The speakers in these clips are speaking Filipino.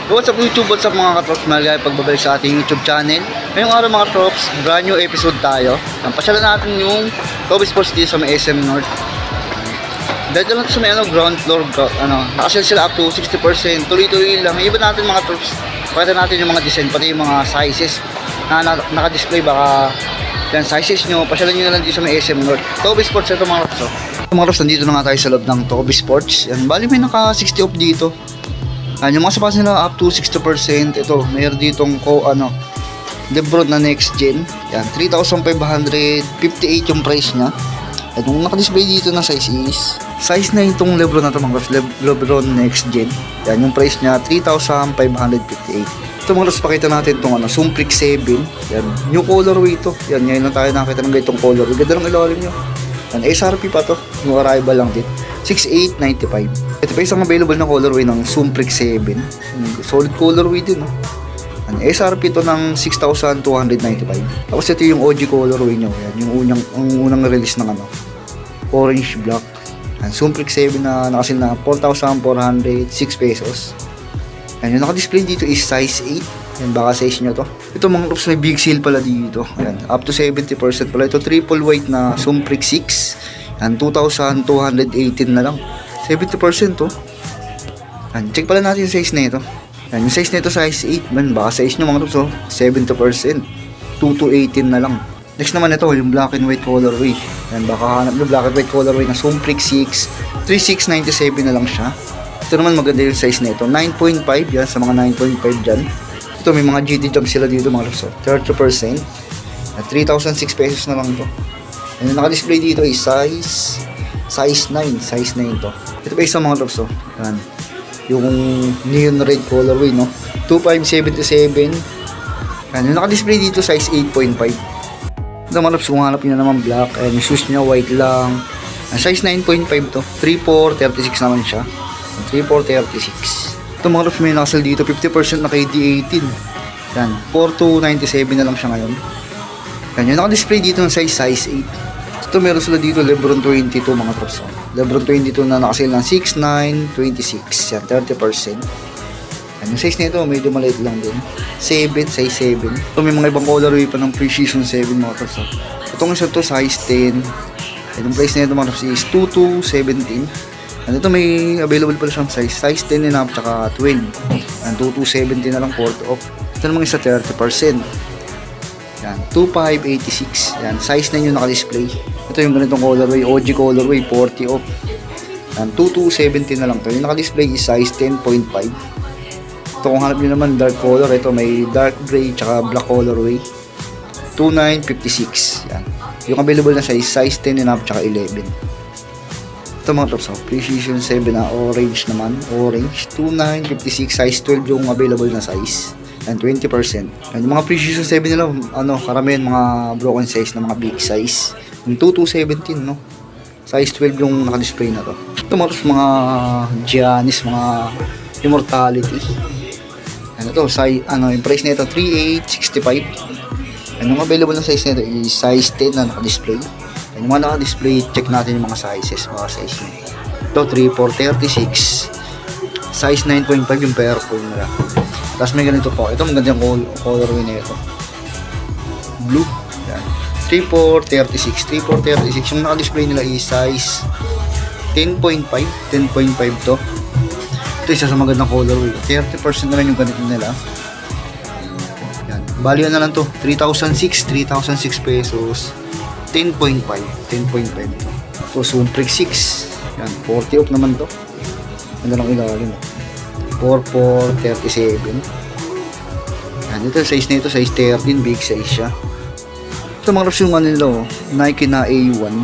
What's up YouTube? What's up mga katrops? Maligayang pagbabalik sa ating YouTube channel. Ngayong araw mga katrops, brand new episode tayo. Pasyalan natin yung Toby Sports dito sa may SM North. Dito lang sa may ground floor, nakasell sila up to 60%. Tuloy-tuloy lang. Iba natin mga katrops. Pakita natin yung mga design, pati yung mga sizes na naka-display. Baka yan sizes nyo, pasyalan nyo na lang dito sa may SM North. Toby Sports ito mga katrops. Mga katrops, nandito na nga tayo sa loob ng Toby Sports. Yan, bali may naka 60 off dito. Yung mga sapatos nila up to 60%. Ito, mayroon ditong Lebron na next gen. Yan, 3,558 yung price niya. At yung naka-display dito na size is size 9 itong Lebron na ito mga Lebron next gen. Yan, yung price niya 3,558. Ito mga pakita natin itong Sumprix 7. Yan, new colorway ito. Yan, ngayon lang tayo nakita ng ganitong colorway. Ganda ng ilalim nyo. Yan, SRP pa to. Yung arrival lang din. 6,895. Ito pa isang available na colorway ng Sumprix 7. Solid colorway din, no? Ang SRP to ng 6,295. Tapos ito yung OG colorway nyo. Yan, yung unang release ng orange black. Ang Sumprix 7 na nakasil na 4,406 pesos. Yan, yung naka-display dito is size 8. Yan, baka size nyo to. Ito mga groups may big sale pala dito. Yan, up to 70% pala. Ito triple white na Sumprix 6. Yan, 2,218 na lang. 70% to. Yan, check pala natin yung size na ito. Yan, yung size na ito size 8 man. Baka size nyo mga groups, 70%. 2,218 na lang. Next naman ito, yung black and white colorway. Yan, baka hanap yung black and white colorway na Sumprix 6. 3,697 na lang siya. Ito naman maganda yung size na ito. 9.5 yan, sa mga 9.5 dyan. Ito may mga GT jump sila dito mga groups. 30%. At 3,006 pesos na lang ito. And yung naka-display dito is size 9 to. Ito pa isang mga tops to. Yan. Yung neon red colorway, no? 2,577. Yan. Yung naka-display dito size 8.5. Ito mga tops, kung hanap nyo naman black. Ayan, yung shoes nyo white lang. Size 9.5 to. 3,436 naman siya. 3,436. Ito mga tops, may nakasal dito 50% na KD18. Yan. 4,297 na lang siya ngayon. Yan. Yung naka-display dito ng size 8. Ito meron sila dito Lebron 22 mga trops. Lebron 22 na nakasale ng 6,926. Yan, 30%. Yan, yung size nito medyo maliit lang din. 7, size 7. Ito may mga ibang colorway pa ng pre-season 7 mga trops. Itong isa to size 10. Yan, yung price nito mga trops is 2,217. Yan, ito may available pala siyang size 10 and up tsaka 12. Yan, 2,217 na lang 4 off. Ito namang isa 30%. Yan, 2,586. Yan, size na yung naka-display. Ito yung ganitong colorway, OG colorway, 40 off. Yan, 2,270 na lang to. Yung naka-display is size 10.5. Ito kung hanap nyo naman dark color, ito may dark gray tsaka black colorway. 2,956. Yan. Yung available na size 10 and up tsaka 11. Ito mga tops, Precision 7 na orange naman. Orange, 2,956. Size 12 yung available na size. And 20%. And yung mga Precision 7 nila, karamihan mga broken size na mga big size. Yung 2,217, no? Size 12 yung naka-display na to. Ito mga Giannis, mga Immortality. Ano to, yung price nito 3,865. And yung available na size nito is size 10 na naka-display. And yung mga naka-display, check natin yung mga sizes, mga size nito. Ito 3,436. Size 9.5 yung purple nila. Tapos may ganito po. Ito magandang colorway na ito. Blue. Yan. 3,436. 3,436. Yung naka-display nila is size 10.5. 10.5 to. Ito isa sa magandang colorway. 30% na lang yung ganito nila. Yan. Bali na lang to. 3,006 pesos. 10.5. 10.5 to. So, Sumprix 6. Yan. 40 off naman to. Ganda lang ilalim. 4,437. Yan, ito size na ito, size 13, big size siya. Ito mga raps yung nila, Nike na A1.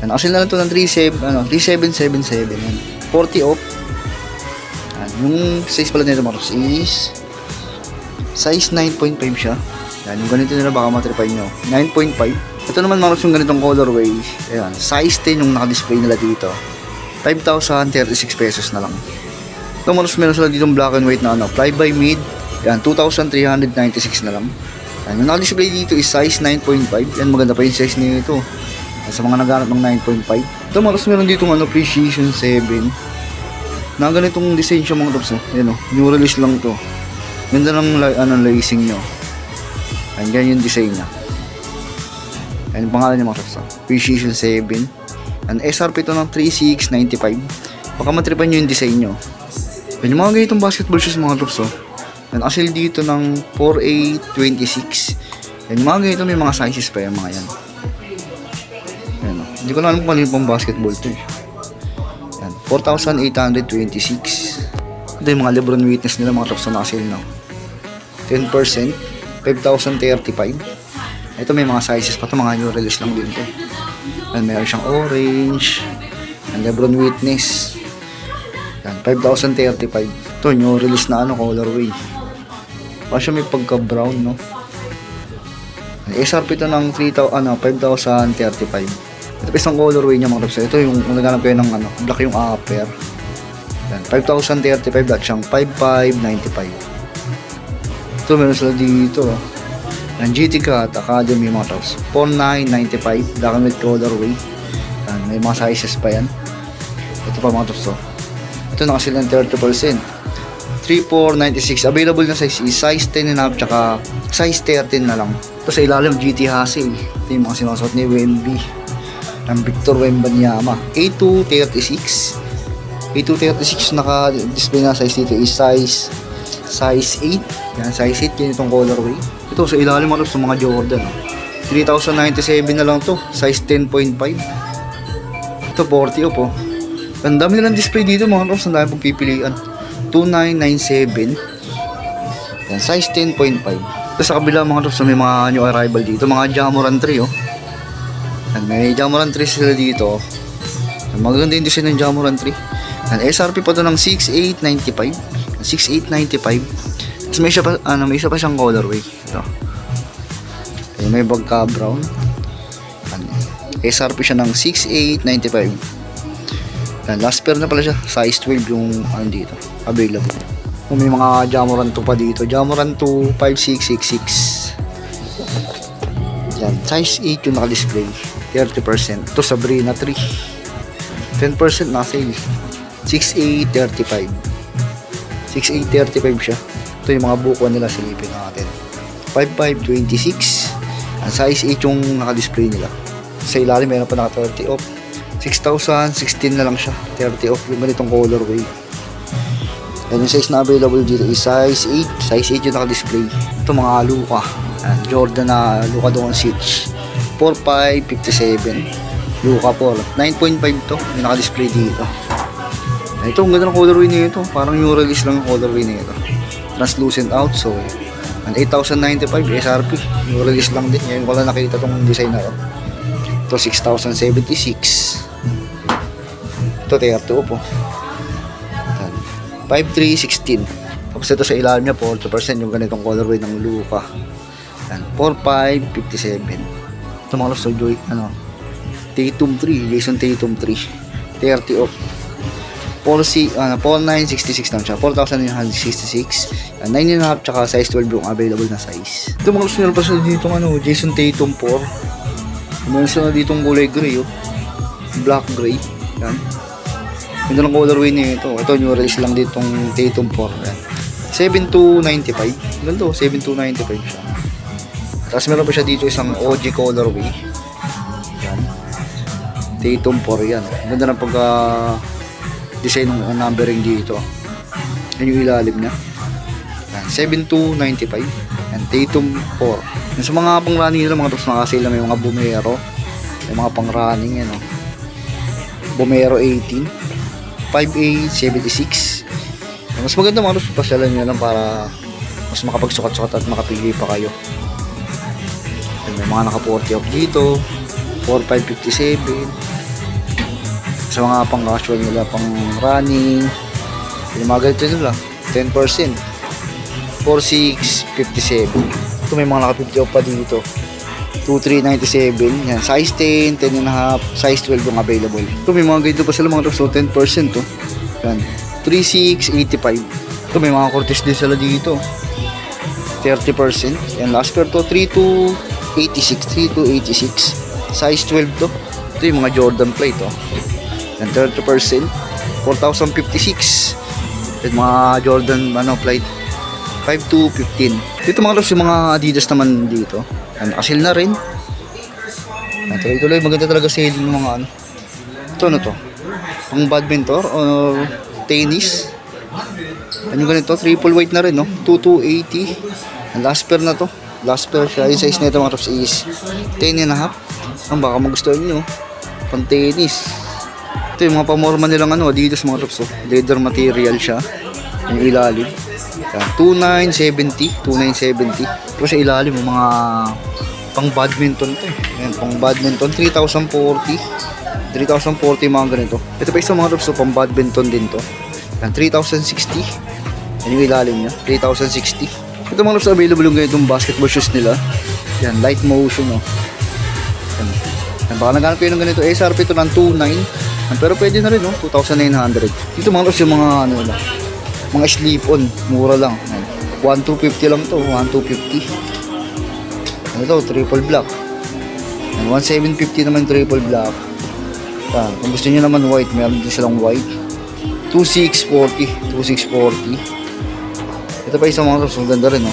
Yan, kasi na lang ito ng 3,777. Yan, 40 off. Yan, yung size pala nito mga raps is size 9.5 siya. Yan, yung ganito nila baka matripay nyo. 9.5. Ito naman mga raps yung ganitong colorway. Ayan, size 10 yung naka-display nila dito. 5,036 pesos na lang. Ito meron sila ditong black and white na fly by mid. Yan, 2,396 na lang. Yan, yung naka-display dito is size 9.5. Yan, maganda pa yung size nito. Sa mga naghanap ng 9.5. Ito meron ditong Precision 7. Na ganitong design siya mga tops. Yan o, new release lang to. Ganda ng lacing nyo. Ayan, ganyan yung design niya. Ayan yung pangalan niya mga tops. Precision 7. Ang SRP to ng 3,695. Baka matripan nyo yung design nyo. Ayan yung mga ganitong basketball shoes mga tops. Ayan, actually dito ng 4,826. Ayan yung mga ganito, may mga sizes pa yung mga yan. Ayan o. Hindi ko na alam kung ano yung pang basketball to eh. Ayan, 4,826. Ito yung mga Lebron Witness nila mga tops na naka-sale na. 10%, 5,035. Ito may mga sizes pa to, mga new release lang din to. Ayan, meron siyang orange. Ayan, Lebron Witness. Ayan, 5,035. Ito, new release na colorway. Pa siya may pagka-brown, no? SRP ito ng 5,035. Ito pa isang colorway niya mga tops. Ito yung naghanap kayo ng black yung upper. Ayan, 5,035 at siyang 5,595. Ito meron sila dito. Ang GT Cat Academy mga tops. 4,995. Black and white colorway. Ayan, may mga sizes pa yan. Ito pa mga tops. Ito nakasil ng 30%. 3,496. Available na size is size 10.5 tsaka size 13 na lang. Ito sa ilalim GT Hassel. Ito yung mga sinasot ni Wemby ng Victor Wembanyama. A236. A236 naka-display na size dito is size 8. Yan, size 8 yun itong colorway. Ito sa ilalim mga sa mga Jordan. 3,097 na lang to. Size 10.5. Ito 40 po. Ang dami nilang display dito mga tops. Ang dami pagpipilian. 2,997. Yan, size 10.5. Ito sa kabila mga tops may mga new arrival dito. Mga Jamoran 3 oh. Yan, may Jamoran 3 sila dito. Yan, magaganda yung design ng Jamoran 3. Yan, SRP pa to ng 6,895. 6,895. Tapos may isa pa siyang colorway. Ito. Ayan, may bagka brown. SRP siya ng 6,895. Ayan, last pair na pala siya. Size 12 yung dito. Available. May mga Jamoran 2 pa dito. Jamoran 2 5,666. Ayan, size 8 yung naka-display. 30%. Ito Sabrina 3. 10% na sale. 6,835. 6,835 siya. Ito yung mga bukuan nila, silipin natin. 5,526. Ang size 8 yung naka-display nila. Sa ilalim meron pa naka 30 off. 6,016 na lang siya. 30 off yung ganitong colorway. And yung size na available dito is size 8. Size 8 yung naka-display. Ito mga Luka. Jordan na Luka Doncic. 4,557. Luka 4. 9.5 to. Yung naka-display dito. Ito, ang ganda ng colorway nito. Parang new release lang yung colorway nito. Translucent outsole. And 8,095 SRP. New release lang din. Ngayon ko lang nakita itong design na ito. Ito 6,076. Ito 30 po. 5,316. Tapos ito sa ilalim niya 40% yung ganitong colorway ng Luka. 4,557. Ito mga loves, Tatum 3. Jason Tatum 3. 30 off. 4,966 lang siya. 4,966. 9.5 tsaka size 12 yung available na size. Ito mga gusto nila pa sila dito Jason Tatum 4. Meron sila ditong kulay gray black gray. Yan. Ito lang colorway niya ito. Ito new release lang ditong Tatum 4. Yan. 7,295. Ganda 7,295 siya. Tapos meron pa siya dito isang OG colorway. Yan. Tatum 4 yan. Ganda ng pagka design ng numbering dito. Yan yung ilalim niya. 7,295. And Tatum 4. Yung sa mga pang running nila mga tops nakasale na may mga Bumero. May mga pang running yan Bumero 18. 5,876. Mas maganda mga tops pasyalan nyo lang para mas makapagsukat-sukat at makapili pa kayo. And may mga naka 40 off dito. 4,557. Sa mga pang casual nila, pang running, yung mga ganito nila 10%, 4,657. Ito may mga naka 50 off pa dito, 2,397. Yan, size 10, 10.5, size 12 yung available. Ito may mga ganito pa sila mga so 10% to. Yan, 3,685. Ito may mga Cortez din sila dito, 30%. Yan, last pair to 3,286. Size 12 to. Ito yung mga Jordan plate Yan, 30%. 4,056. At mga Jordan flight 5 to 15. Dito mga loves, yung mga Adidas naman dito. Nakasil na rin. Tuloy-tuloy, maganda talaga sale ng mga Ito to? Pang badminton or tennis. Yung ganito, triple weight na rin, no? 2,280. Ang last pair na to. Last pair siya. Yung size na ito mga loves is 10 and a half. Ang baka magustuhan nyo. Pang tennis. Ito yung mga pamorma nilang Adidas mga loves. Leather material siya. Yung ilalim. 2,970. 2,970. Pero sa ilalim, yung mga pang badminton to. Ayan, pang badminton. 3,040. 3,040 mga ganito. Ito pa isang mga loves, pang badminton din to. Ayan, 3,060. Yan yung ilalim niya. 3,060. Ito mga loves, available yung ganitong basketball shoes nila. Yan, light motion. Yan. Yan, baka naghanap kayo ng ganito. SRP ito ng 2,900. Pero pwede na rin, 2,900. Dito mga loves, yung mga mga slip-on, mura lang. 1,250 lang to, 1,250. Ito, triple black. 1,750 naman triple black. Kung gusto niyo naman white, meron din silang white. 2,640, 2,640. Ito pa isang mga ang ganda rin,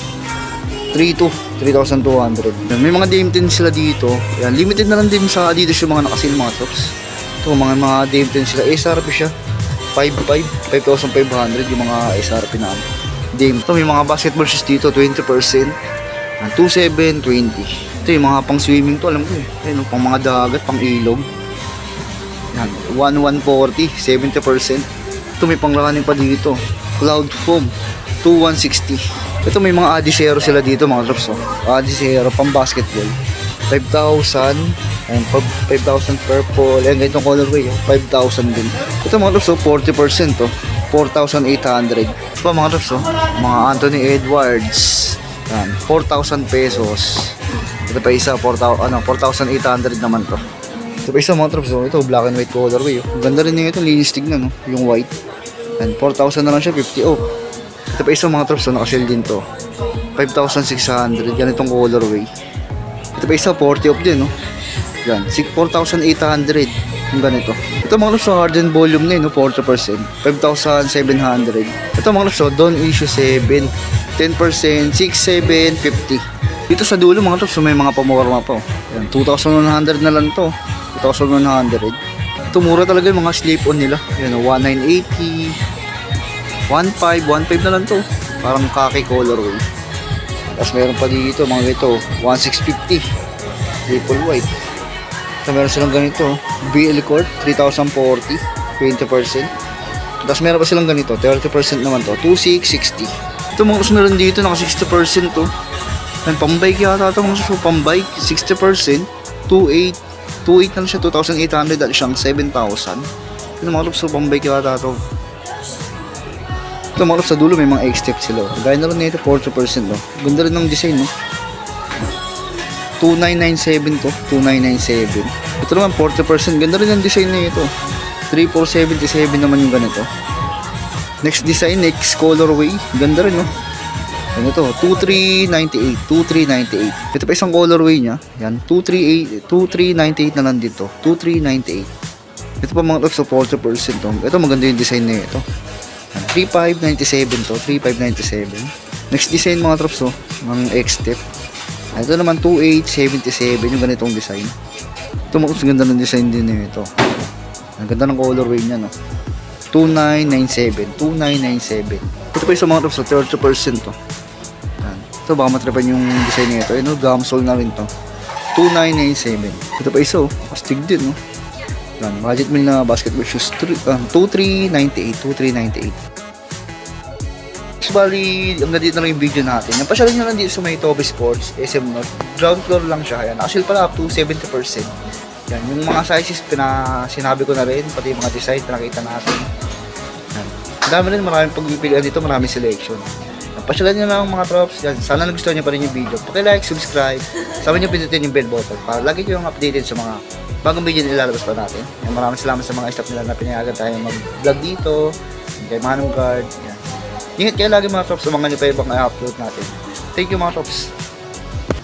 3,200. May mga Dame 10 sila dito. Yan, limited na lang din sa Adidas yung mga nakasil mga tops. Ito, mga Dame 10 sila. SRP siya. 5,500 yung mga SRP na Dame. Ito may mga basketball shoes dito 20%. 2,720. Ito yung mga pang swimming to, alam ko Ayun, pang mga dagat, pang ilog. Yan, 1,140, 70%. Ito may panglakanin pa dito. Cloud foam 2,160. Ito may mga Adizero sila dito mga drops. Adizero pang basketball 5,000. Ayan, 5,000 purple. Ayan, ganitong colorway. 5,000 din. Ito mga drops, 40%. 4,800. Ito pa mga drops, mga Anthony Edwards. Ayan, 4,000 pesos. Ito pa isa, 4,800 naman to. Ito pa isa mga drops, ito black and white colorway. Ganda rin yung ito, linis tignan, yung white. Ayan, 4,000 na lang siya, 50 off. Ito pa isa mga drops, nakasale din to. 5,600. Yan itong colorway. Ito pa isa, 40 off din, Yan, 4,800 yung ganito. Ito mga loves, hardened volume na 40%, 5,700. Ito mga loves, Don issue 7, 10%, 6,750. Dito sa dulo mga loves, may mga pamorma pa. Yan, 2,100 na lang to. 2,100. Ito mura talaga yung mga slip-on nila. Yan, 1,980, 1,500 na lang to. Parang khaki colorway. Tapos meron pa dito mga ito, 1,650. Triple white. So, meron silang ganito, BL Court, 3,040, 20%. Tapos meron pa silang ganito, 30% naman to, 2,660. Ito mga mas meron dito, naka 60% to. Yan, pambike yata ito, mga pambike, 60%, 2,800 na siya, 2,800 at siyang 7,000. Ito mga lops, pambike yata ito. Ito mga lops, sa dulo may mga X-step sila. Gaya na rin nito, 40%. Ganda rin ng design, 2,997 to, 2,997. Ito naman 40%, ganda rin ang design na ito. 3,477 naman yung ganito. Next design, next colorway, ganda rin Ano to, 2,398, 2,398. Ito pa isang colorway niya, yan, 2,398 na lang dito, 2,398. Ito pa mga loves, 40% to. Ito maganda yung design na ito. 3,597 to, 3,597. Next design mga drops, ng X-step. Ito naman 2,877 yung ganitong design. Ito mas ganda ng design din nito. Ang ganda ng colorway niya 2,997, 2,997. Ito pa yung mga drops 30% to. Ito baka matripan yung design nito. Gamsol na rin to. 2,997. Ito pa isa astig din budget meal na basketball shoes 2,398, 2,398. Bali, hanggang dito na lang yung video natin. Napasyalan nyo lang dito sa may Toby Sports, SM North. Ground floor lang siya. Yan. Actually pala up to 70%. Yan. Yung mga sizes, sinabi ko na rin. Pati yung mga design, pinakita natin. Yan. Dami rin, maraming pagpipilian dito, maraming selection. Napasyalan nyo lang mga trops. Yan. Sana nagustuhan nyo pa rin yung video. Paki-like, subscribe. Sama nyo pindutin yung bell button para lagi kayo updated sa mga bagong video na ilalabas pa natin. Yan. Maraming salamat sa mga staff nila na pinayagan tayo mag-vlog dito. Kay Manong Guard. Yan. Ingat kayo lagi mga tops, umangan nyo pa ibang i-upload natin. Thank you mga tops.